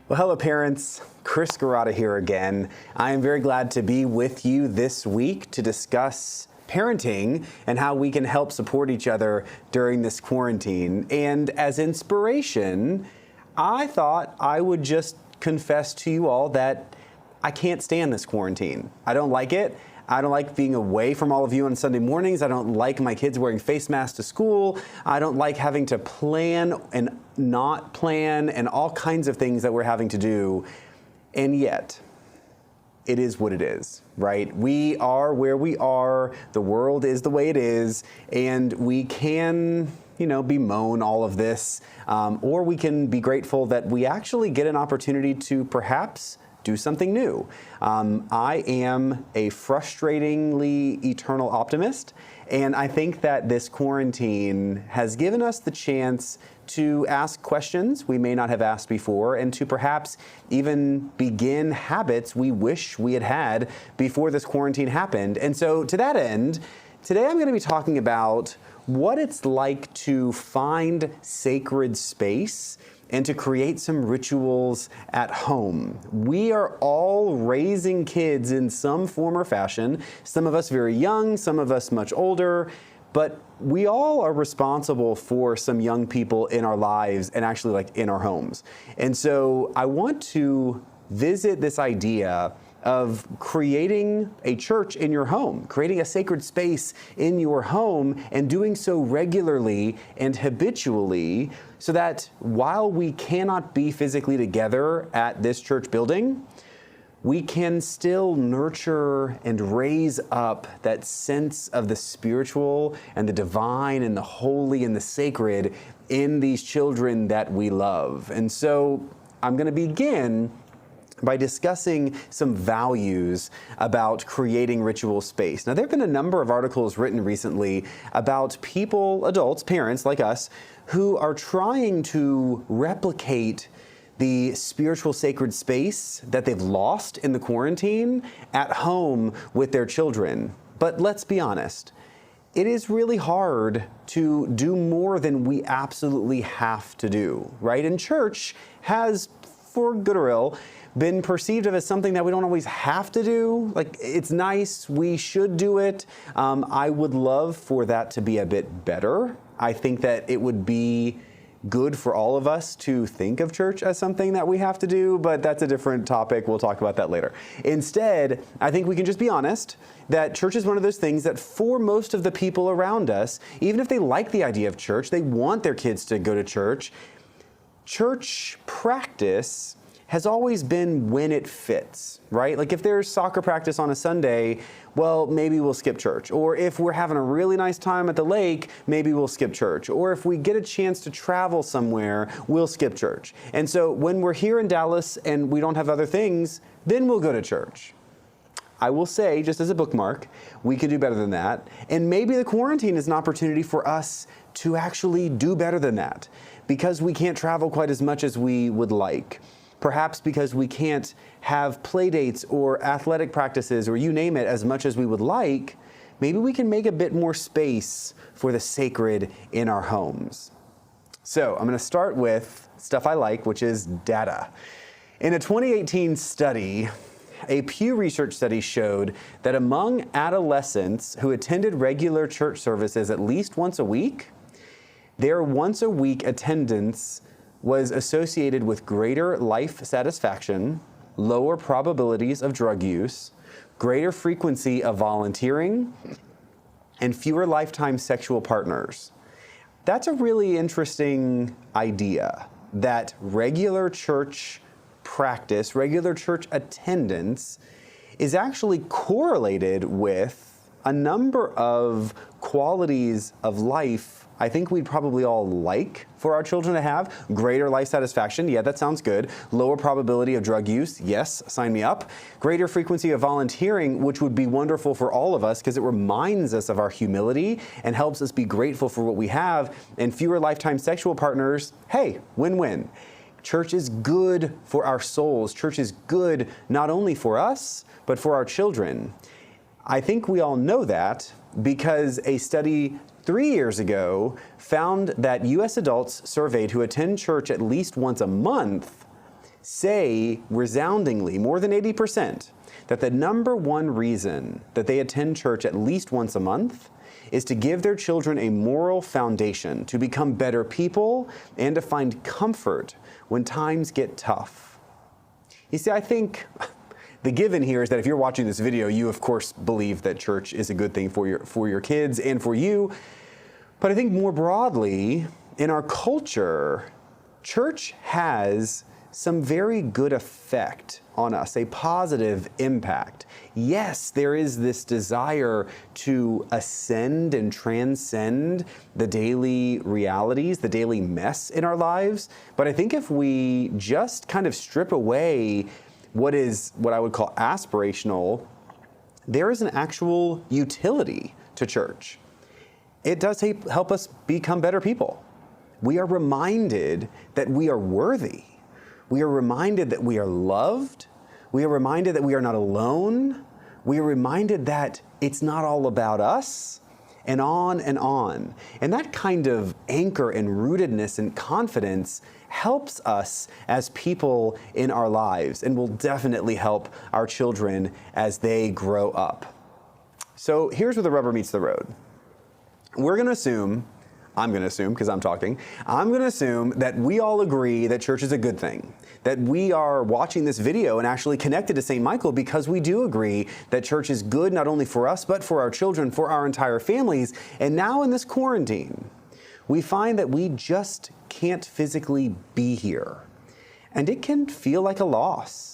Well, hello parents, Chris Garata here again. I am very glad to be with you this week to discuss parenting and how we can help support each other during this quarantine. And as inspiration, I thought I would just confess to you all that I can't stand this quarantine. I don't like it. I don't like being away from all of you on Sunday mornings. I don't like my kids wearing face masks to school. I don't like having to plan and not plan and all kinds of things that we're having to do. And yet, it is what it is, right? We are where we are. The world is the way it is. And we can, bemoan all of this. Or we can be grateful that we actually get an opportunity to perhaps do something new. I am a frustratingly eternal optimist, and I think that this quarantine has given us the chance to ask questions we may not have asked before, and to perhaps even begin habits we wish we had had before this quarantine happened. And so to that end, today I'm going to be talking about what it's like to find sacred space and to create some rituals at home. We are all raising kids in some form or fashion, some of us very young, some of us much older, but we all are responsible for some young people in our lives and actually in our homes. And so I want to visit this idea of creating a church in your home, creating a sacred space in your home, and doing so regularly and habitually so that while we cannot be physically together at this church building, we can still nurture and raise up that sense of the spiritual and the divine and the holy and the sacred in these children that we love. And so I'm going to begin by discussing some values about creating ritual space. Now, there have been a number of articles written recently about people, adults, parents like us, who are trying to replicate the spiritual sacred space that they've lost in the quarantine at home with their children. But let's be honest, it is really hard to do more than we absolutely have to do, right? And church has, for good or ill, been perceived of as something that we don't always have to do. It's nice, we should do it. I would love for that to be a bit better. I think that it would be good for all of us to think of church as something that we have to do, but that's a different topic. We'll talk about that later. Instead, I think we can just be honest that church is one of those things that for most of the people around us, even if they like the idea of church, they want their kids to go to church, church practice has always been when it fits, right? If there's soccer practice on a Sunday, well, maybe we'll skip church. Or if we're having a really nice time at the lake, maybe we'll skip church. Or if we get a chance to travel somewhere, we'll skip church. And so when we're here in Dallas and we don't have other things, then we'll go to church. I will say, just as a bookmark, we could do better than that. And maybe the quarantine is an opportunity for us to actually do better than that, because we can't travel quite as much as we would like. Perhaps because we can't have play dates or athletic practices or you name it as much as we would like, maybe we can make a bit more space for the sacred in our homes. So I'm going to start with stuff I like, which is data. In a 2018 study, a Pew Research study showed that among adolescents who attended regular church services at least once a week, their once-a-week attendance was associated with greater life satisfaction, lower probabilities of drug use, greater frequency of volunteering, and fewer lifetime sexual partners. That's a really interesting idea, that regular church practice, regular church attendance is actually correlated with a number of qualities of life I think we'd probably all like for our children to have. Greater life satisfaction, yeah, that sounds good. Lower probability of drug use, yes, sign me up. Greater frequency of volunteering, which would be wonderful for all of us because it reminds us of our humility and helps us be grateful for what we have. And fewer lifetime sexual partners, hey, win-win. Church is good for our souls. Church is good not only for us, but for our children. I think we all know that because a study 3 years ago found that U.S. adults surveyed who attend church at least once a month say resoundingly, more than 80%, that the number one reason that they attend church at least once a month is to give their children a moral foundation, to become better people, and to find comfort when times get tough. You see, I think the given here is that if you're watching this video, you of course believe that church is a good thing for your kids and for you. But I think more broadly, in our culture, church has some very good effect on us, a positive impact. Yes, there is this desire to ascend and transcend the daily realities, the daily mess in our lives. But I think if we just kind of strip away what I would call aspirational, there is an actual utility to church. It does help us become better people. We are reminded that we are worthy. We are reminded that we are loved. We are reminded that we are not alone. We are reminded that it's not all about us, and on and on. And that kind of anchor and rootedness and confidence helps us as people in our lives and will definitely help our children as they grow up. So here's where the rubber meets the road. I'm going to assume, because I'm talking, I'm going to assume that we all agree that church is a good thing, that we are watching this video and actually connected to St. Michael because we do agree that church is good not only for us, but for our children, for our entire families. And now in this quarantine, we find that we just can't physically be here. And it can feel like a loss.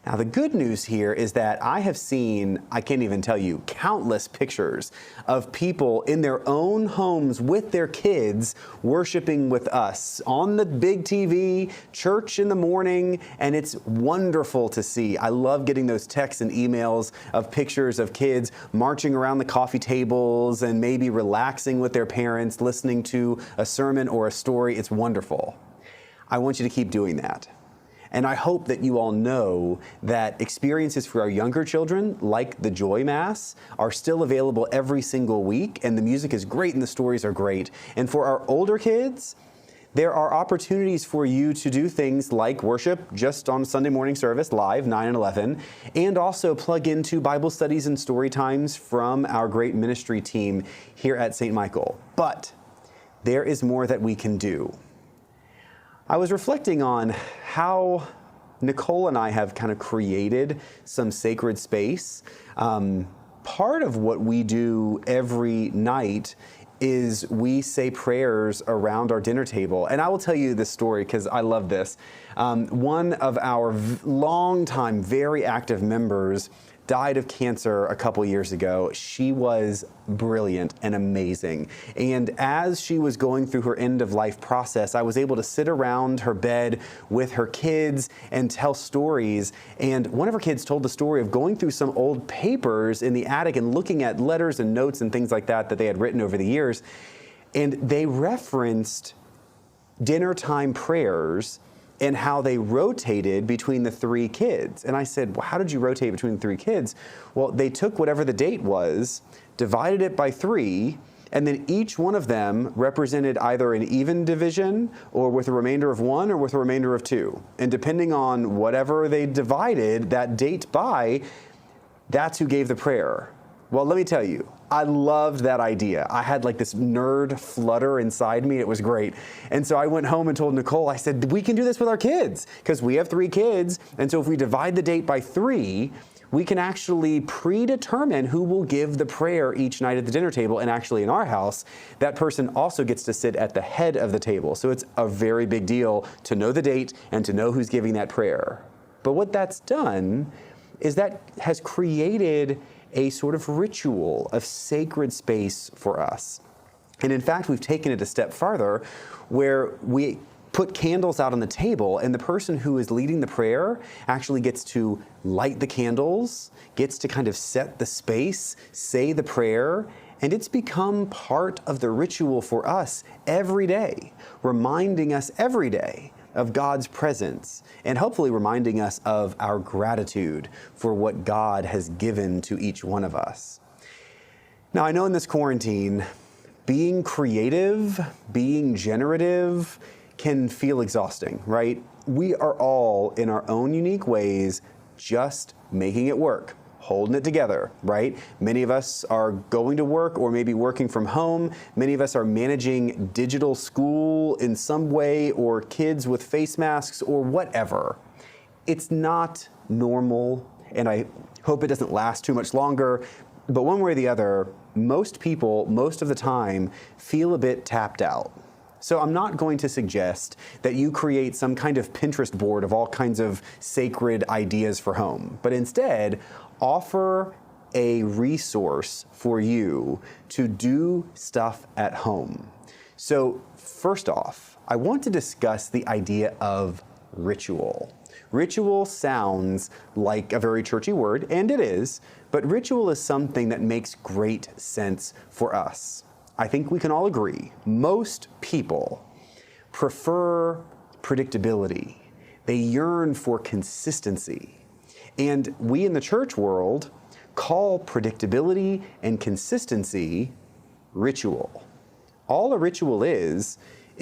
Now, the good news here is that I have seen, I can't even tell you, countless pictures of people in their own homes with their kids worshiping with us on the big TV, church in the morning, and it's wonderful to see. I love getting those texts and emails of pictures of kids marching around the coffee tables and maybe relaxing with their parents, listening to a sermon or a story. It's wonderful. I want you to keep doing that. And I hope that you all know that experiences for our younger children, like the Joy Mass, are still available every single week, and the music is great and the stories are great. And for our older kids, there are opportunities for you to do things like worship just on Sunday morning service, live, 9 and 11, and also plug into Bible studies and story times from our great ministry team here at St. Michael. But there is more that we can do. I was reflecting on how Nicole and I have kind of created some sacred space. Part of what we do every night is we say prayers around our dinner table. And I will tell you this story because I love this. One of our longtime, very active members died of cancer a couple years ago. She was brilliant and amazing. And as she was going through her end-of-life process, I was able to sit around her bed with her kids and tell stories. And one of her kids told the story of going through some old papers in the attic and looking at letters and notes and things like that they had written over the years. And they referenced dinner time prayers and how they rotated between the three kids. And I said, well, how did you rotate between the three kids? Well, they took whatever the date was, divided it by 3, and then each one of them represented either an even division or with a remainder of 1 or with a remainder of 2. And depending on whatever they divided that date by, that's who gave the prayer. Well, let me tell you, I loved that idea. I had like this nerd flutter inside me. It was great. And so I went home and told Nicole, I said, we can do this with our kids because we have 3 kids. And so if we divide the date by 3, we can actually predetermine who will give the prayer each night at the dinner table. And actually in our house, that person also gets to sit at the head of the table. So it's a very big deal to know the date and to know who's giving that prayer. But what that's done is that has created a sort of ritual of sacred space for us. And in fact, we've taken it a step farther where we put candles out on the table and the person who is leading the prayer actually gets to light the candles, gets to kind of set the space, say the prayer, and it's become part of the ritual for us every day, reminding us every day of God's presence and hopefully reminding us of our gratitude for what God has given to each one of us. Now, I know in this quarantine, being creative, being generative can feel exhausting, right? we are all, in our own unique ways, just making it work, holding it together, right? Many of us are going to work or maybe working from home. Many of us are managing digital school in some way, or kids with face masks or whatever. It's not normal, and I hope it doesn't last too much longer, but one way or the other, most people, most of the time, feel a bit tapped out. So I'm not going to suggest that you create some kind of Pinterest board of all kinds of sacred ideas for home, but instead offer a resource for you to do stuff at home. So first off, I want to discuss the idea of ritual. Ritual sounds like a very churchy word, and it is, but ritual is something that makes great sense for us. I think we can all agree, most people prefer predictability. They yearn for consistency. And we in the church world call predictability and consistency ritual. All a ritual is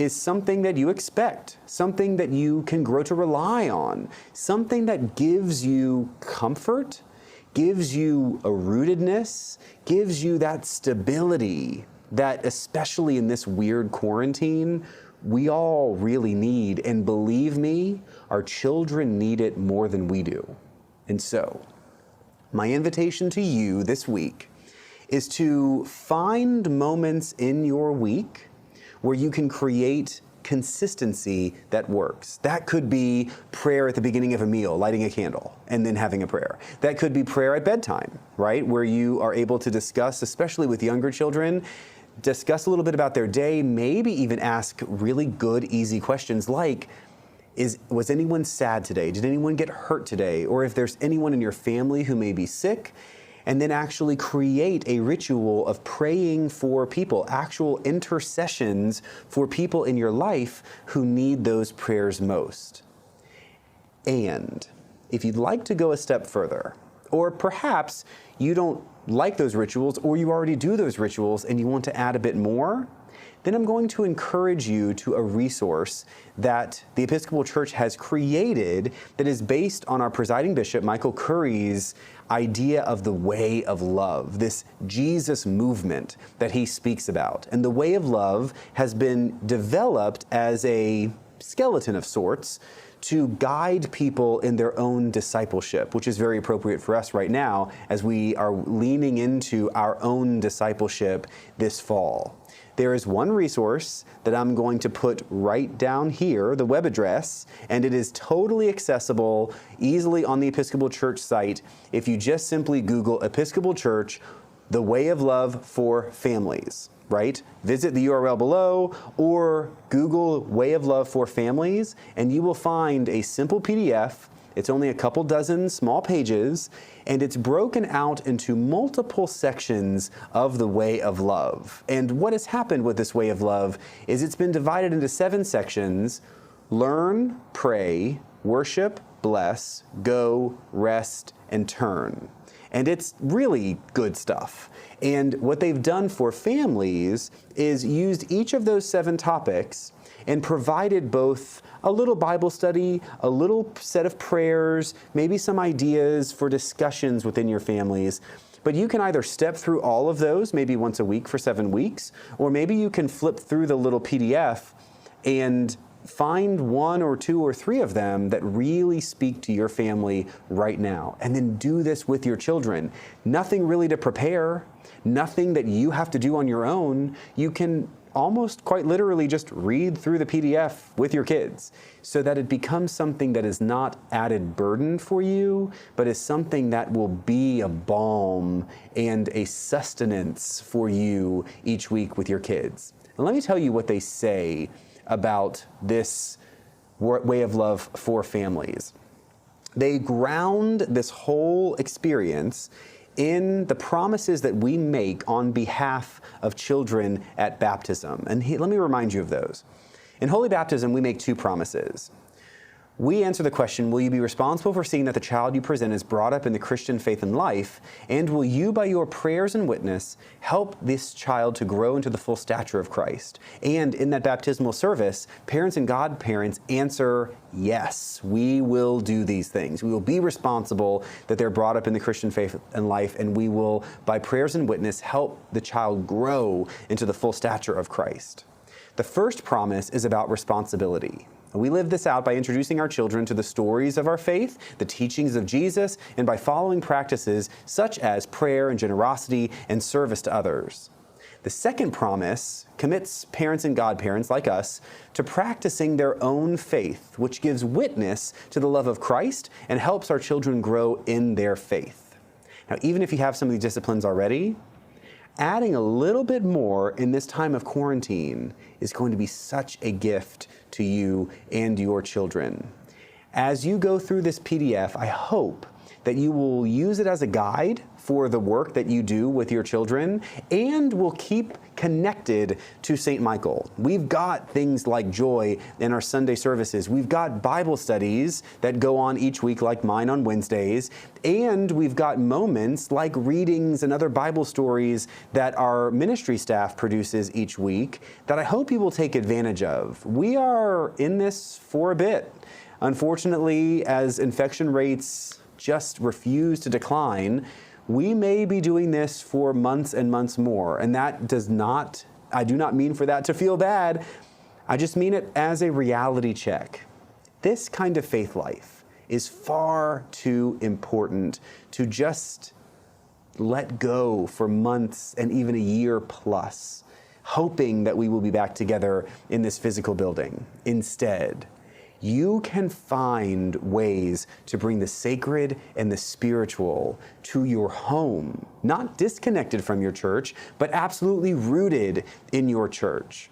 something that you expect, something that you can grow to rely on, something that gives you comfort, gives you a rootedness, gives you that stability that, especially in this weird quarantine, we all really need. And believe me, our children need it more than we do. And so, my invitation to you this week is to find moments in your week where you can create consistency that works. That could be prayer at the beginning of a meal, lighting a candle, and then having a prayer. That could be prayer at bedtime, right? Where you are able to discuss, especially with younger children, discuss a little bit about their day, maybe even ask really good, easy questions like, was anyone sad today? Did anyone get hurt today? Or if there's anyone in your family who may be sick, and then actually create a ritual of praying for people, actual intercessions for people in your life who need those prayers most. And if you'd like to go a step further, or perhaps you don't like those rituals, or you already do those rituals and you want to add a bit more, then I'm going to encourage you to a resource that the Episcopal Church has created that is based on our presiding bishop, Michael Curry's idea of the way of love, this Jesus movement that he speaks about. And the way of love has been developed as a skeleton of sorts to guide people in their own discipleship, which is very appropriate for us right now as we are leaning into our own discipleship this fall. There is one resource that I'm going to put right down here, the web address, and it is totally accessible, easily on the Episcopal Church site. If you just simply Google Episcopal Church, the way of love for families, right? Visit the URL below or Google Way of Love for Families, and you will find a simple PDF. It's only a couple dozen small pages, and it's broken out into multiple sections of the way of love. And what has happened with this way of love is it's been divided into 7 sections: learn, pray, worship, bless, go, rest, and turn. And it's really good stuff. And what they've done for families is used each of those 7 topics and provided both a little Bible study, a little set of prayers, maybe some ideas for discussions within your families. But you can either step through all of those, maybe once a week for 7 weeks, or maybe you can flip through the little PDF and find 1 or 2 or 3 of them that really speak to your family right now. And then do this with your children. Nothing really to prepare, nothing that you have to do on your own. You can almost quite literally just read through the PDF with your kids so that it becomes something that is not added burden for you, but is something that will be a balm and a sustenance for you each week with your kids. And let me tell you what they say about this way of love for families. They ground this whole experience in the promises that we make on behalf of children at baptism. And let me remind you of those. In Holy Baptism, we make 2 promises. We answer the question, will you be responsible for seeing that the child you present is brought up in the Christian faith and life? And will you, by your prayers and witness, help this child to grow into the full stature of Christ? And in that baptismal service, parents and godparents answer, yes, we will do these things. We will be responsible that they're brought up in the Christian faith and life, and we will, by prayers and witness, help the child grow into the full stature of Christ. The first promise is about responsibility. We live this out by introducing our children to the stories of our faith, the teachings of Jesus, and by following practices such as prayer and generosity and service to others. The second promise commits parents and godparents like us to practicing their own faith, which gives witness to the love of Christ and helps our children grow in their faith. Now, even if you have some of these disciplines already, adding a little bit more in this time of quarantine is going to be such a gift to you and your children. As you go through this PDF, I hope that you will use it as a guide for the work that you do with your children and will keep connected to St. Michael. We've got things like joy in our Sunday services. We've got Bible studies that go on each week like mine on Wednesdays. And we've got moments like readings and other Bible stories that our ministry staff produces each week that I hope you will take advantage of. We are in this for a bit. Unfortunately, as infection rates just refuse to decline, we may be doing this for months and months more. And that I do not mean for that to feel bad. I just mean it as a reality check. This kind of faith life is far too important to just let go for months and even a year plus, hoping that we will be back together in this physical building. Instead, you can find ways to bring the sacred and the spiritual to your home, not disconnected from your church, but absolutely rooted in your church.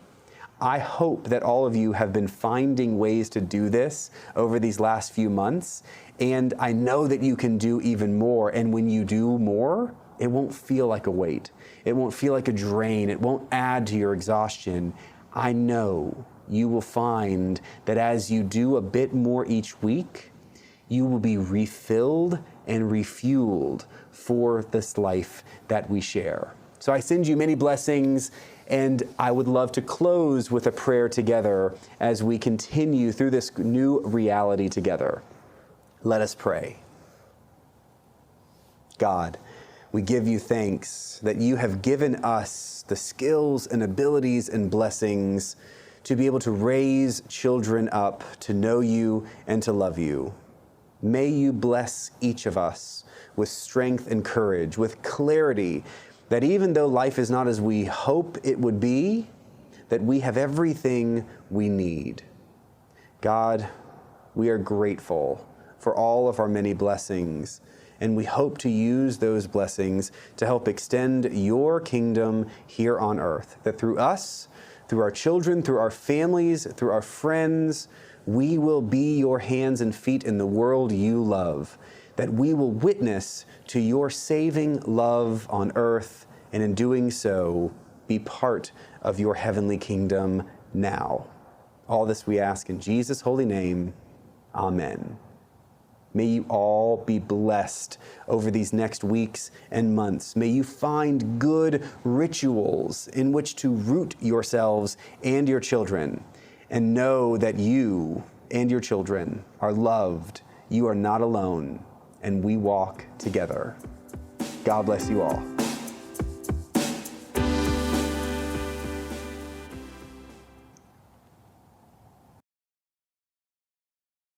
I hope that all of you have been finding ways to do this over these last few months, and I know that you can do even more, and when you do more, it won't feel like a weight. It won't feel like a drain. It won't add to your exhaustion. I know you will find that as you do a bit more each week, you will be refilled and refueled for this life that we share. So I send you many blessings, and I would love to close with a prayer together as we continue through this new reality together. Let us pray. God, we give you thanks that you have given us the skills and abilities and blessings to be able to raise children up to know you and to love you. May you bless each of us with strength and courage, with clarity that even though life is not as we hope it would be, that we have everything we need. God, we are grateful for all of our many blessings, and we hope to use those blessings to help extend your kingdom here on earth, that through us, through our children, through our families, through our friends, we will be your hands and feet in the world you love, that we will witness to your saving love on earth, and in doing so, be part of your heavenly kingdom now. All this we ask in Jesus' holy name. Amen. May you all be blessed over these next weeks and months. May you find good rituals in which to root yourselves and your children, and know that you and your children are loved. You are not alone, and we walk together. God bless you all.